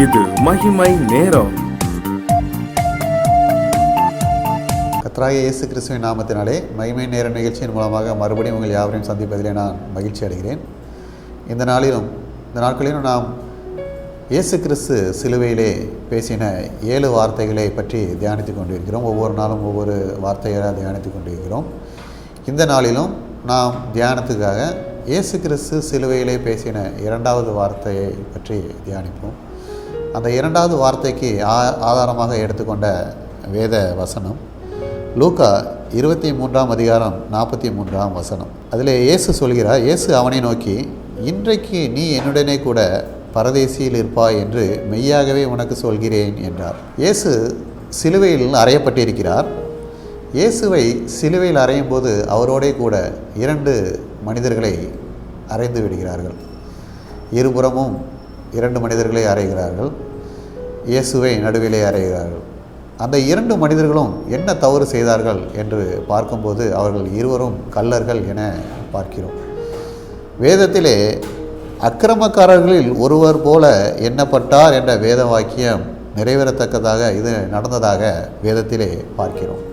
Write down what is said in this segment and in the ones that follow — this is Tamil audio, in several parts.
இது மகிமை நேரம். கர்த்தராகிய இயேசு கிறிஸ்துவின் நாமத்தினாலே மகிமை நேர நிகழ்ச்சியின் மூலமாக மறுபடியும் உங்கள் யாவரையும் சந்திப்பதிலே நான் மகிழ்ச்சி அடைகிறேன். இந்த நாட்களிலும் நாம் இயேசு கிறிஸ்து சிலுவையிலே பேசின 7 வார்த்தைகளை பற்றி தியானித்து கொண்டிருக்கிறோம். ஒவ்வொரு நாளும் ஒவ்வொரு வார்த்தையாக தியானித்து கொண்டிருக்கிறோம். இந்த நாளிலும் நாம் தியானத்துக்காக இயேசு கிறிஸ்து சிலுவையிலே பேசின 2வது வார்த்தையை பற்றி தியானிப்போம். அந்த 2வது வார்த்தைக்கு ஆதாரமாக எடுத்துக்கொண்ட வேத வசனம் லூக்கா 23ஆம் அதிகாரம் 43ஆம் வசனம். அதில் இயேசு சொல்கிறார், இயேசு அவனை நோக்கி, இன்றைக்கு நீ என்னுடனே கூட பரதேசியில் இருப்பாய் என்று மெய்யாகவே உனக்கு சொல்கிறேன் என்றார். இயேசு சிலுவையில் அறையப்பட்டிருக்கிறார். இயேசுவை சிலுவையில் அறையும் போது அவரோடே கூட 2 மனிதர்களை அறைந்து விடுகிறார்கள். இருபுறமும் 2 மனிதர்களை அறைகிறார்கள். இயேசுவை நடுவிலே அறைகிறார்கள். அந்த 2 மனிதர்களும் என்ன தவறு செய்தார்கள் என்று பார்க்கும்போது அவர்கள் இருவரும் கள்ளர்கள் என பார்க்கிறோம். வேதத்திலே அக்கிரமக்காரர்களில் ஒருவர் போல எண்ணப்பட்டார் என்ற வேத வாக்கியம் நிறைவேறத்தக்கதாக இது நடந்ததாக வேதத்திலே பார்க்கிறோம்.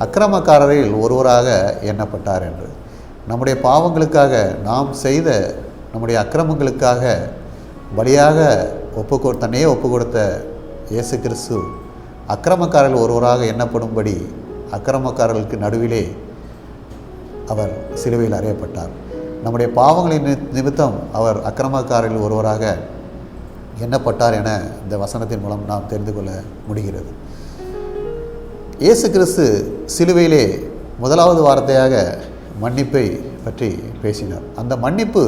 அக்கிரமக்காரரில் ஒருவராக எண்ணப்பட்டார் என்று. நம்முடைய பாவங்களுக்காக, நாம் செய்த நம்முடைய அக்கிரமங்களுக்காக பலியாக தன்னையே ஒப்பு கொடுத்த இயேசு கிறிஸ்து அக்கிரமக்காரர்கள் ஒருவராக எண்ணப்படும்படி அக்கிரமக்காரர்களுக்கு நடுவிலே அவர் சிலுவையில் அறையப்பட்டார். நம்முடைய பாவங்களின் நிமித்தம் அவர் அக்கிரமக்காரர்கள் ஒருவராக எண்ணப்பட்டார் என இந்த வசனத்தின் மூலம் நாம் தெரிந்து கொள்ள முடிகிறது. இயேசு கிறிஸ்து சிலுவையிலே 1வது வார்த்தையாக மன்னிப்பை பற்றி பேசினார். அந்த மன்னிப்பு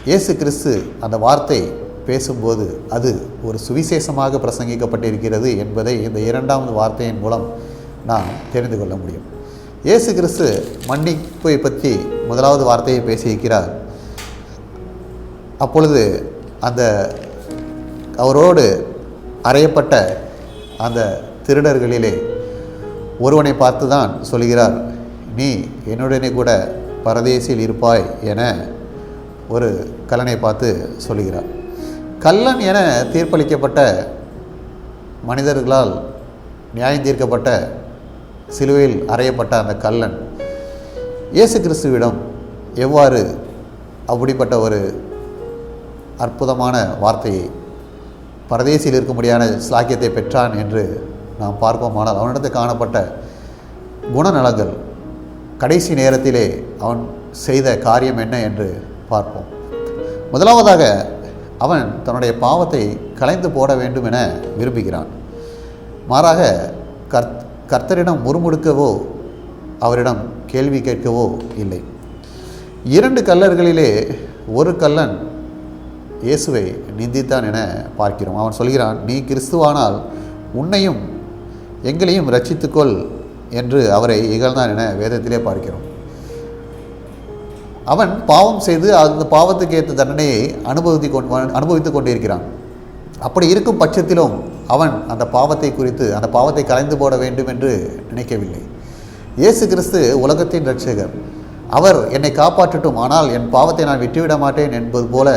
இயேசு கிறிஸ்து அந்த வார்த்தை பேசும்போது அது ஒரு சுவிசேஷமாக பிரசங்கிக்கப்பட்டிருக்கிறது என்பதை இந்த 2வது வார்த்தையின் மூலம் நாம் தெரிந்து கொள்ள முடியும். இயேசு கிறிஸ்து மன்னிப்பை பற்றி 1வது வார்த்தையை பேசியிருக்கிறார். அப்பொழுது அந்த அவரோடு அறையப்பட்ட அந்த திருடர்களிலே ஒருவனை பார்த்து தான் சொல்கிறார், நீ என்னுடனே கூட பரதேசியில் இருப்பாய் என ஒரு கள்ளனை பார்த்து சொல்கிறார். கள்ளன் என தீர்ப்பளிக்கப்பட்ட மனிதர்களால் நியாயம் தீர்க்கப்பட்ட சிலுவையில் அறையப்பட்ட அந்த கள்ளன் இயேசு கிறிஸ்துவிடம் எவ்வாறு அப்படிப்பட்ட ஒரு அற்புதமான வார்த்தையை, பரதேசியில் இருக்கும்படியான ஸ்லாக்கியத்தை பெற்றான் என்று நாம் பார்ப்போமானால் அவனிடத்தில் காணப்பட்ட குணநலங்கள், கடைசி நேரத்திலே அவன் செய்த காரியம் என்ன என்று பார்ப்போம். முதலாவதாக அவன் தன்னுடைய பாவத்தை களைந்து போட வேண்டும் என விரும்புகிறான். மாறாக கர்த்தரிடம் முறுமுறுக்கவோ அவரிடம் கேள்வி கேட்கவோ இல்லை. 2 கள்ளர்களிலே ஒரு கள்ளன் இயேசுவை நிந்தித்தான் என பார்க்கிறோம். அவன் சொல்கிறான், நீ கிறிஸ்துவானால் உன்னையும் எங்களையும் ரட்சித்துக்கொள் என்று அவரை இகழ்ந்தான் என வேதத்திலே பார்க்கிறோம். அவன் பாவம் செய்து அந்த பாவத்துக்கு ஏற்ற தண்டனையை அனுபவித்து கொண்டிருக்கிறான். அப்படி இருக்கும் பட்சத்திலும் அவன் அந்த பாவத்தை குறித்து, அந்த பாவத்தை கலைந்து போட வேண்டும் என்று நினைக்கவில்லை. இயேசு கிறிஸ்து உலகத்தின் இரட்சகர். அவர் என்னை காப்பாற்றட்டும், ஆனால் என் பாவத்தை நான் விட்டுவிட மாட்டேன் என்பது போல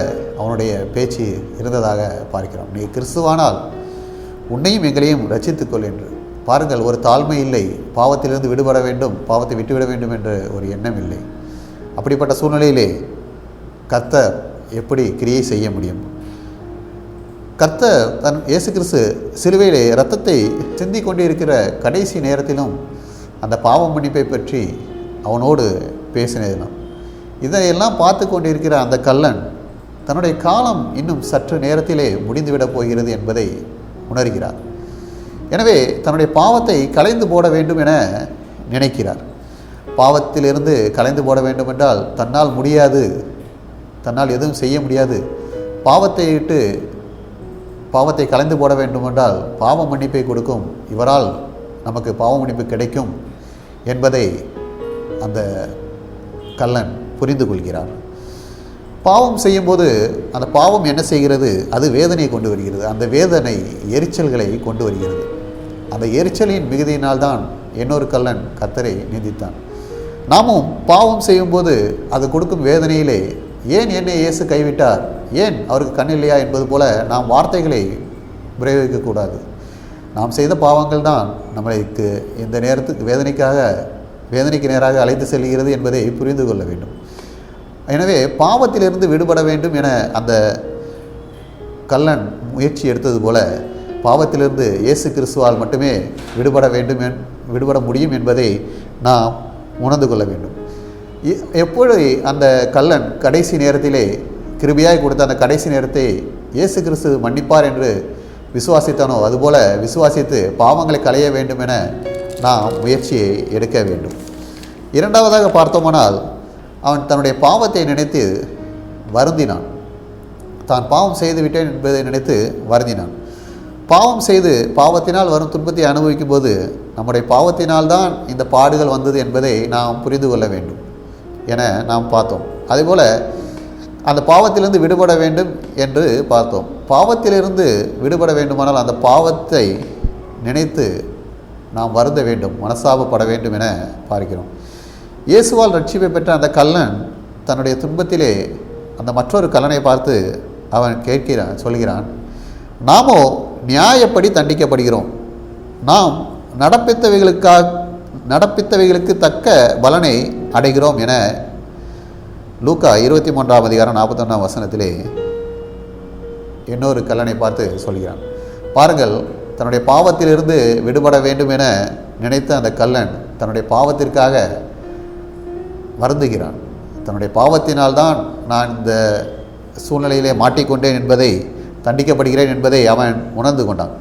அவனுடைய பேச்சு இருந்ததாக பார்க்கிறோம். நீ கிறிஸ்துவானால் உன்னையும் எங்களையும் ரட்சித்துக்கொள் என்று. பாருங்கள், ஒரு தாழ்மை இல்லை. பாவத்திலிருந்து விடுபட வேண்டும், பாவத்தை விட்டுவிட வேண்டும் என்ற ஒரு எண்ணம் இல்லை. அப்படிப்பட்ட சூழ்நிலையிலே கர்த்தர் எப்படி கிரியை செய்ய முடியும்? கர்த்தர் இயேசு கிறிஸ்து சிலுவையிலே இரத்தத்தை சிந்திக் கொண்டிருக்கிற கடைசி நேரத்திலும் அந்த பாவ மன்னிப்பை பற்றி அவனோடு பேசினதிலும் இதையெல்லாம் பார்த்து கொண்டிருக்கிற அந்த கள்ளன் தன்னுடைய காலம் இன்னும் சற்று நேரத்திலே முடிந்துவிடப் போகிறது என்பதை உணர்கிறார். எனவே தன்னுடைய பாவத்தை களைந்து போட வேண்டும் என நினைக்கிறார். பாவத்திலிருந்து கலைந்து போட வேண்டும் என்றால் தன்னால் முடியாது, தன்னால் எதுவும் செய்ய முடியாது. பாவத்தை கலைந்து போட வேண்டும் என்றால் பாவ மன்னிப்பை கொடுக்கும் இவரால் நமக்கு பாவ மன்னிப்பு கிடைக்கும் என்பதை அந்த கள்ளன் புரிந்து கொள்கிறார். பாவம் செய்யும்போது அந்த பாவம் என்ன செய்கிறது? அது வேதனையை கொண்டு வருகிறது. அந்த வேதனை எரிச்சல்களை கொண்டு வருகிறது. அந்த எரிச்சலின் மிகுதியினால் தான் இன்னொரு கள்ளன் கர்த்தரை நிந்தித்தான். நாமும் பாவம் செய்யும்போது அது கொடுக்கும் வேதனையிலே ஏன் என்னை இயேசு கைவிட்டார், ஏன் அவருக்கு கண் இல்லையா என்பது போல நாம் வார்த்தைகளை பிரயோகிக்கக்கூடாது. நாம் செய்த பாவங்கள் தான் நம்மளுக்கு இந்த நேரத்துக்கு வேதனைக்கு நேராக அழைத்து செல்கிறது என்பதை புரிந்து கொள்ள வேண்டும். எனவே பாவத்திலிருந்து விடுபட வேண்டும் என அந்த கள்ளன் முயற்சி எடுத்தது போல பாவத்திலிருந்து இயேசு கிறிஸ்துவால் மட்டுமே விடுபட முடியும் என்பதை நாம் உணர்ந்து கொள்ள வேண்டும். எப்பொழுது அந்த கள்ளன் கடைசி நேரத்திலே கிருபையாய் கொடுத்த அந்த கடைசி நேரத்தை இயேசு கிறிஸ்து மன்னிப்பார் என்று விசுவாசித்தானோ அதுபோல விசுவாசித்து பாவங்களை களைய வேண்டும் என நாம் முயற்சியை எடுக்க வேண்டும். இரண்டாவதாக பார்த்தோமானால் அவன் தன்னுடைய பாவத்தை நினைத்து வருந்தினான். தான் பாவம் செய்து விட்டேன் என்பதை நினைத்து வருந்தினான். பாவம் செய்து பாவத்தினால் வரும் துன்பத்தை அனுபவிக்கும் போது நம்முடைய பாவத்தினால்தான் இந்த பாடுகள் வந்தது என்பதை நாம் புரிந்து கொள்ள வேண்டும் என நாம் பார்த்தோம். அதேபோல் அந்த பாவத்திலிருந்து விடுபட வேண்டும் என்று பார்த்தோம். பாவத்திலிருந்து விடுபட வேண்டுமானால் அந்த பாவத்தை நினைத்து நாம் வருந்த வேண்டும், மனஸ்தாபப்பட வேண்டும் என பார்க்கிறோம். இயேசுவால் ரட்சிப்பை பெற்ற அந்த கள்ளன் தன்னுடைய துன்பத்திலே அந்த மற்றொரு கள்ளனை பார்த்து அவன் சொல்கிறான், நாமோ நியாயப்படி தண்டிக்கப்படுகிறோம், நாம் நடப்பித்தவைகளுக்கு தக்க பலனை அடைகிறோம் என லூக்கா 23:41 இன்னொரு கள்ளனை பார்த்து சொல்கிறான். பாருங்கள், தன்னுடைய பாவத்திலிருந்து விடுபட வேண்டும் என நினைத்த அந்த கள்ளன் தன்னுடைய பாவத்திற்காக வருந்துகிறான். தன்னுடைய பாவத்தினால்தான் நான் இந்த சூழ்நிலையிலே மாட்டிக்கொண்டேன் என்பதை, தண்டிக்கப்படுகிறேன் என்பதை அவன் உணர்ந்து கொண்டான்.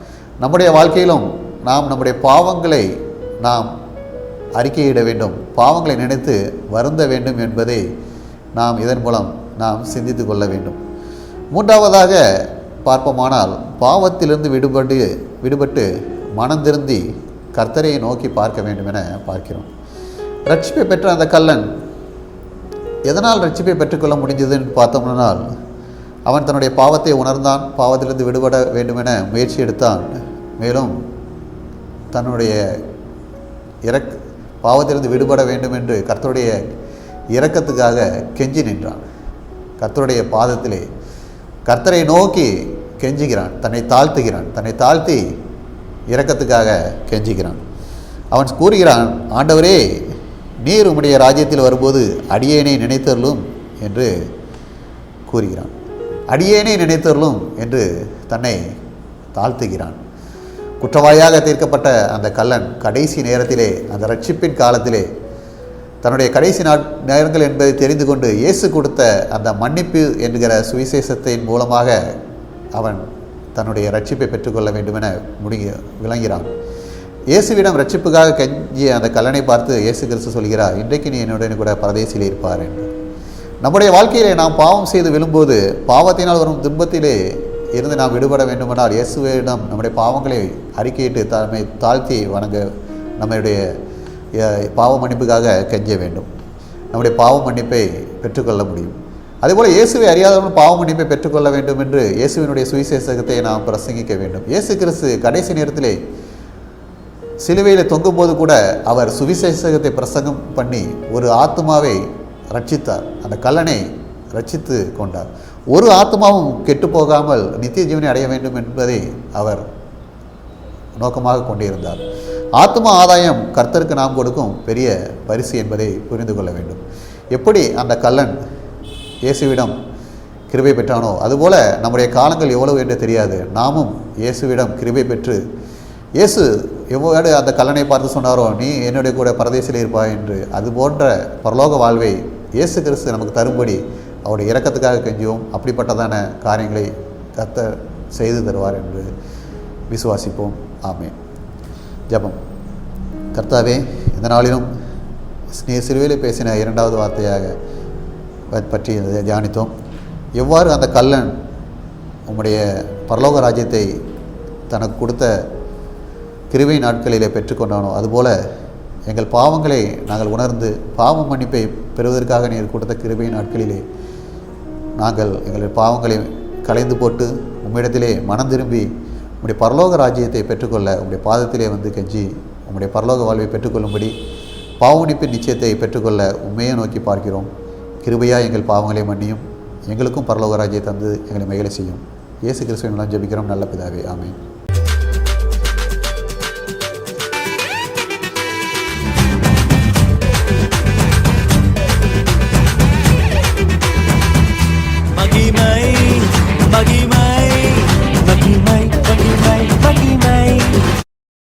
நம்முடைய வாழ்க்கையிலும் நாம் நம்முடைய பாவங்களை நாம் அறிக்கையிட வேண்டும், பாவங்களை நினைத்து வருந்த வேண்டும் என்பதை நாம் இதன் மூலம் நாம் சிந்தித்து கொள்ள வேண்டும். மூன்றாவதாக பார்ப்போமானால் பாவத்திலிருந்து விடுபட்டு மனம் திருந்தி கர்த்தரை நோக்கி பார்க்க வேண்டும் என பார்க்கிறோம். ரட்சிப்பை பெற்ற அந்த கள்ளன் எதனால் ரட்சிப்பை பெற்றுக்கொள்ள முடிந்ததுன்னு பார்த்தோம்னால் அவன் தன்னுடைய பாவத்தை உணர்ந்தான், பாவத்திலிருந்து விடுபட வேண்டும் என முயற்சி எடுத்தான். மேலும் தன்னுடைய பாவத்திலிருந்து விடுபட வேண்டும் என்று கர்த்தருடைய இரக்கத்துக்காக கெஞ்சி நின்றான். கர்த்தருடைய பாதத்திலே கர்த்தரை நோக்கி கெஞ்சுகிறான், தன்னை தாழ்த்தி இரக்கத்துக்காக கெஞ்சுகிறான். அவன் கூறுகிறான், ஆண்டவரே, நீர் உம்முடைய ராஜ்யத்தில் வரும்போது அடியேனை நினைத்தருளும் என்று கூறுகிறான். அடியேனை நினைத்தருளும் என்று தன்னை தாழ்த்துகிறான். குற்றவாளியாக தீர்க்கப்பட்ட அந்த கள்ளன் கடைசி நேரத்திலே, அந்த ரட்சிப்பின் காலத்திலே, தன்னுடைய கடைசி நேரங்கள் என்பதை தெரிந்து கொண்டு இயேசு கொடுத்த அந்த மன்னிப்பு என்கிற சுவிசேஷத்தின் மூலமாக அவன் தன்னுடைய ரட்சிப்பை பெற்றுக்கொள்ள வேண்டுமென விளங்கிறான். இயேசுவிடம் ரட்சிப்புக்காக கெஞ்சிய அந்த கள்ளனை பார்த்து இயேசு கிறிஸ்து சொல்கிறார், இன்றைக்கு நீ என்னுடன் கூட பரதேசிலே இருப்பார் என்று. நம்முடைய வாழ்க்கையிலே நாம் பாவம் செய்து விழும்போது பாவத்தினால் வரும் துன்பத்திலே இருந்து நாம் விடுபட வேண்டுமென்றால் இயேசுவிடம் நம்முடைய பாவங்களை அறிக்கையிட்டு தம்மை தாழ்த்தி நம்முடைய பாவ மன்னிப்புக்காக கெஞ்ச வேண்டும். நம்முடைய பாவ மன்னிப்பை பெற்றுக்கொள்ள முடியும். அதேபோல் இயேசுவை அறியாதவர்கள் பாவ மன்னிப்பை பெற்றுக்கொள்ள வேண்டும் என்று இயேசுவினுடைய சுவிசேஷத்தை நாம் பிரசங்கிக்க வேண்டும். இயேசு கிறிஸ்து கடைசி நேரத்திலே சிலுவையில் தொங்கும்போது கூட அவர் சுவிசேஷத்தை பிரசங்கம் பண்ணி ஒரு ஆத்மாவை ரட்சித்தார். அந்த கள்ளனை ரட்சித்து கொண்டார். ஒரு ஆத்மாவும் கெட்டு போகாமல் நித்திய ஜீவனை அடைய வேண்டும் என்பதை அவர் நோக்கமாக கொண்டிருந்தார். ஆத்மா ஆதாயம் கர்த்தருக்கு நாம் கொடுக்கும் பெரிய பரிசு என்பதை புரிந்து கொள்ள வேண்டும். எப்படி அந்த கள்ளன் இயேசுவிடம் கிருபை பெற்றானோ அதுபோல நம்முடைய காலங்கள் எவ்வளவு என்று தெரியாது. நாமும் இயேசுவிடம் கிருபை பெற்று இயேசு எவ்வாறு அந்த கள்ளனை பார்த்து சொன்னாரோ, நீ என்னுடைய கூட பரதேசிலே இருப்பாய் என்று, அது போன்ற பரலோக வாழ்வை இயேசு கிறிஸ்து நமக்கு தரும்படி அவருடைய இரக்கத்துக்காக கெஞ்சுவோம். அப்படிப்பட்டதான காரியங்களை கர்த்தர் செய்து தருவார் என்று விசுவாசிப்போம். ஆமென். ஜெபம். கர்த்தாவே, இந்த நாளிலும் சிலுவையில் பேசின இரண்டாவது வார்த்தையாக பற்றி தியானித்தோம். எவ்வாறு அந்த கள்ளன் உம்முடைய பரலோக ராஜ்யத்தை தனக்கு கொடுத்த கிருபை நாட்களிலே பெற்றுக்கொண்டானோ அதுபோல் எங்கள் பாவங்களை நாங்கள் உணர்ந்து பாவ மன்னிப்பை பெறுவதற்காக நீர் கொடுத்த கிருபை நாட்களிலே நாங்கள் எங்கள் பாவங்களை களைந்து போட்டு உம்மிடத்திலே மனம் திரும்பி உம்முடைய பரலோக ராஜ்யத்தை பெற்றுக்கொள்ள உம்முடைய பாதத்திலே வந்து கெஞ்சி உம்முடைய பரலோக வாழ்வை பெற்றுக்கொள்ளும்படி பாவ மன்னிப்பின் நிச்சயத்தை பெற்றுக்கொள்ள உண்மையை நோக்கி பார்க்கிறோம். கிருபையாக எங்கள் பாவங்களை மன்னியும். எங்களுக்கும் பரலோக ராஜ்யத்தை தந்து எங்களை மகிழ செய்யும். இயேசு கிறிஸ்துவின் மூலம் ஜெபிக்கிறோம் நல்ல பிதாவே, ஆமென். மகிமை